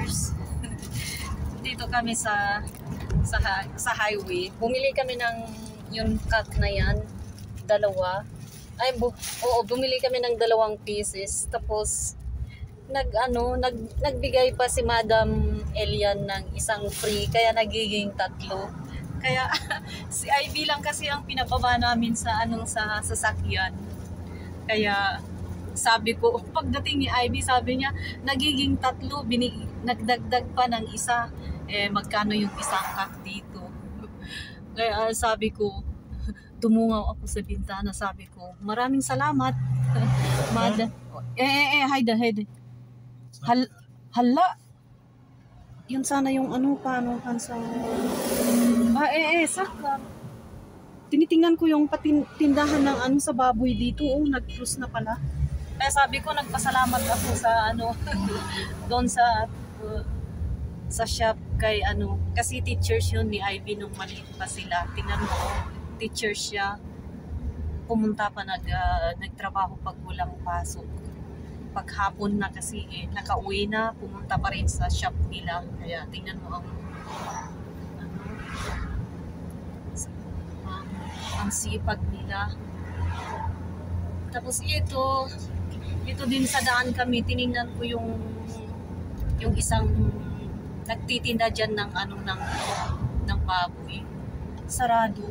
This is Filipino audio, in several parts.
teachers. Dito kami sa highway. Bumili kami ng yung cut na yan, dalawa. Bumili kami ng 2 pieces. Tapos nagbigay pa si Madam Elian ng isang free, kaya nagiging 3. Kaya si Ivy lang kasi ang pinababa namin sa sasakyan. Kaya sabi ko, pagdating ni Ivy, sabi niya, nagiging 3, nagdagdag pa ng isa. Magkano yung isang cut dito? Kaya sabi ko, tumungaw ako sa bintana, sabi ko, maraming salamat. Hayda. Hala. Yun sana yung paano sa... saka. Tinitingnan ko yung tindahan ng sa baboy dito. Nag-close na pala. Kaya sabi ko, nagpasalamat ako sa doon sa shop kay kasi teachers yun ni Ivy nung maliit pa sila. Tingnan mo, teacher siya. Pumunta pa nagtrabaho pag walang pasok. Paghapon na kasi nakauwi na, pumunta pa rin sa shop nila. Kaya tingnan mo ang sipag nila. Tapos ito din sa daan kami, tiningnan ko yung isang nagtitinda dyan ng baboy. Sarado.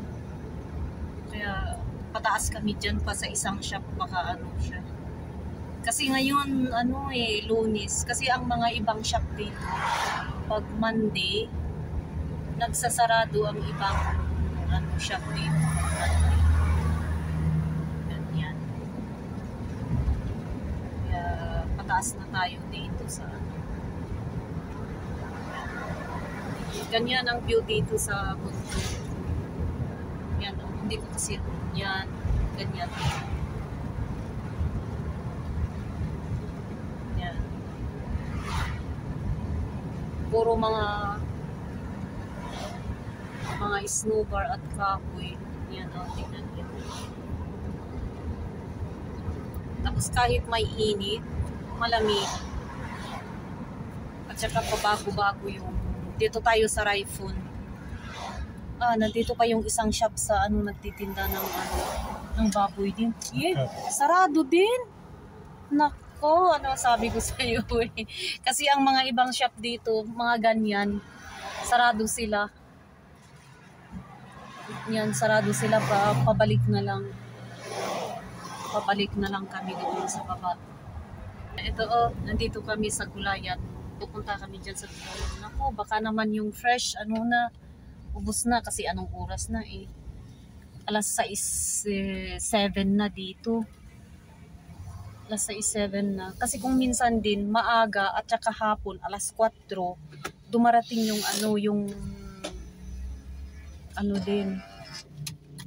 Kaya pataas kami dyan pa sa isang shop, baka siya. Kasi ngayon Lunes, kasi ang mga ibang shop dito pag Monday nagsasarado ang ibang shop dito. Ganyan. Kaya pataas na tayo dito sa ganyan ang view dito sa mundo. Yan, hindi ko kasi yan, ganyan. Yan. Puro mga snowbar at kahoy. Yan, tingnan nyo. Tapos kahit may init, malamig. At saka pabago-bago yung dito tayo sa Raifun. Nandito pa yung isang shop sa nagtitinda ng baboy din. Sarado din. Nako, sabi ko sa iyo Kasi ang mga ibang shop dito, mga ganyan, sarado sila. Yan, sarado sila pabalik na lang. Pabalik na lang kami dito sa baba. Ito nandito kami sa Gulayan. Pupunta kami dyan sa Gulayan. Nako, baka naman yung fresh, ubos na kasi anong oras na Alas 6:07 na dito. Alas 6:07 na. Kasi kung minsan din, maaga at saka hapon, alas 4, dumarating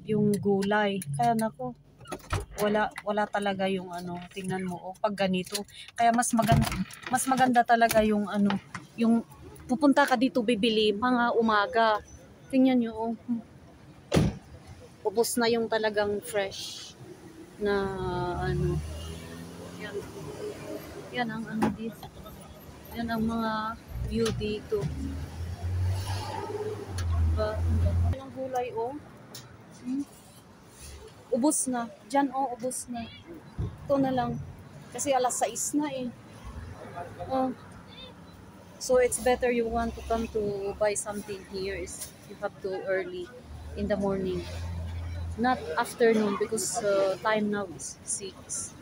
yung gulay. Kaya nako, wala talaga yung tingnan mo pag ganito. Kaya mas maganda talaga yung yung pupunta ka dito bibili mga umaga. Tingnan nyo ubos na yung talagang fresh na yan ang dito. Yan ang mga view dito. Yung gulay ubos na. Diyan ubos na. Ito na lang. Kasi alas 6 na So it's better you want to come to buy something here is you have to early in the morning. Not afternoon because time now is 6.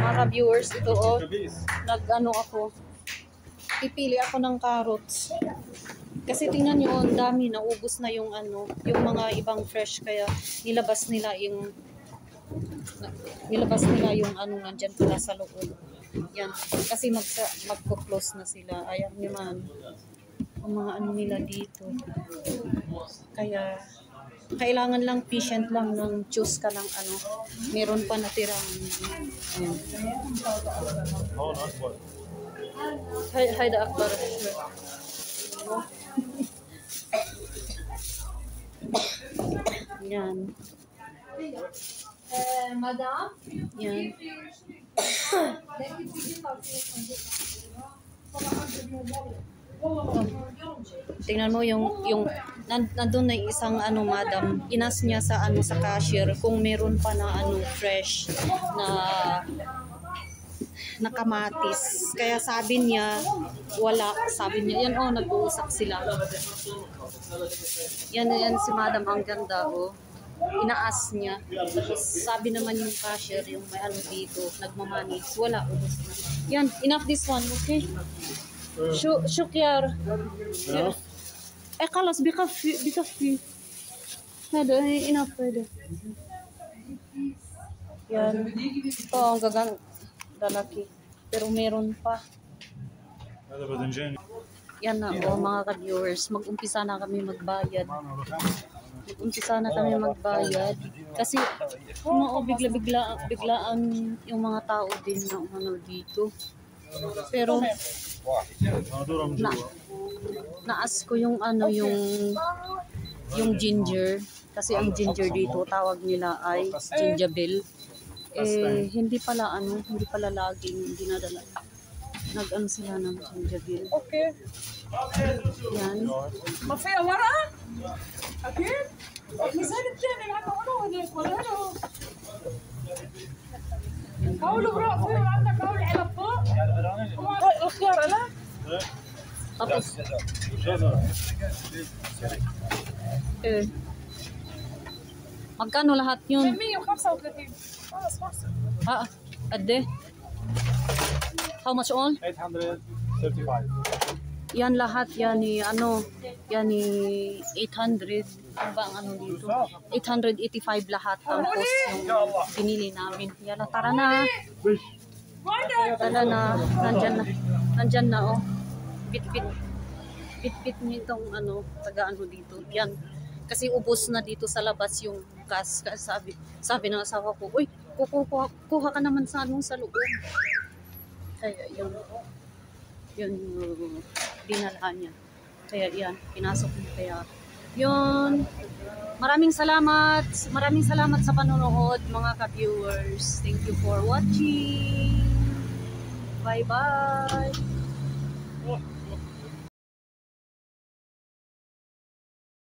Mga viewers, ito ako. Pipili ako ng carrots. Kasi tingnan nyo, ang dami, naubos na yung mga ibang fresh, kaya nilabas nila yung nandyan pala sa loob. Yan, kasi magpo-close na sila. Ayan naman ang mga nila dito. Kaya kailangan lang patient lang ng choose ka ng meron pa natirang Hayda Akbar. Yan. Madam? Yan. Tingnan mo yung nandun na isang madam, inas niya sa sa cashier kung meron pa na fresh na kamatis. Kaya sabi niya wala, sabi niya yan nag-uusap sila. Yan si madam, ang ganda inaas niya. Tapos sabi naman yung cashier, yung may dito, nagmamanage, wala, ubos na. Yan, enough this one, okay? Şukyar. Kalas bikafi. Hadi enough pwede. Yan. Ito ang lalaki. Pero meron pa. Yan na mga ka-viewers. Mag-umpisa na kami magbayad. Kasi biglaan yung mga tao din na dito. Pero naas ko yung yung ginger, kasi ang ginger dito tawag nila ay gingerbread. Hindi pala laging dinadala. Sila ng gingerbread. Okay. Yan. Mafia wara? Okay. Misal tani ano هذيك ولا قولوا برا اخوي عندك قول على فوق الخيار لا tapos magkano lahat yun? 135 ade how much all? 835 yan lahat, yan ni 800. Ano ba ang dito? 885 lahat ang cost yung binili namin. Yan na, tara na. Nandyan na Bit nitong taga dito. Yan. Kasi ubos na dito sa labas yung gas. Sabi ng asawa ko, uy, kuha ka naman sa sa loob. Kaya yun dinalhan niya. Kaya yan, pinasok niya. Kaya yun, maraming salamat sa panonood mga ka-viewers. Thank you for watching. Bye bye.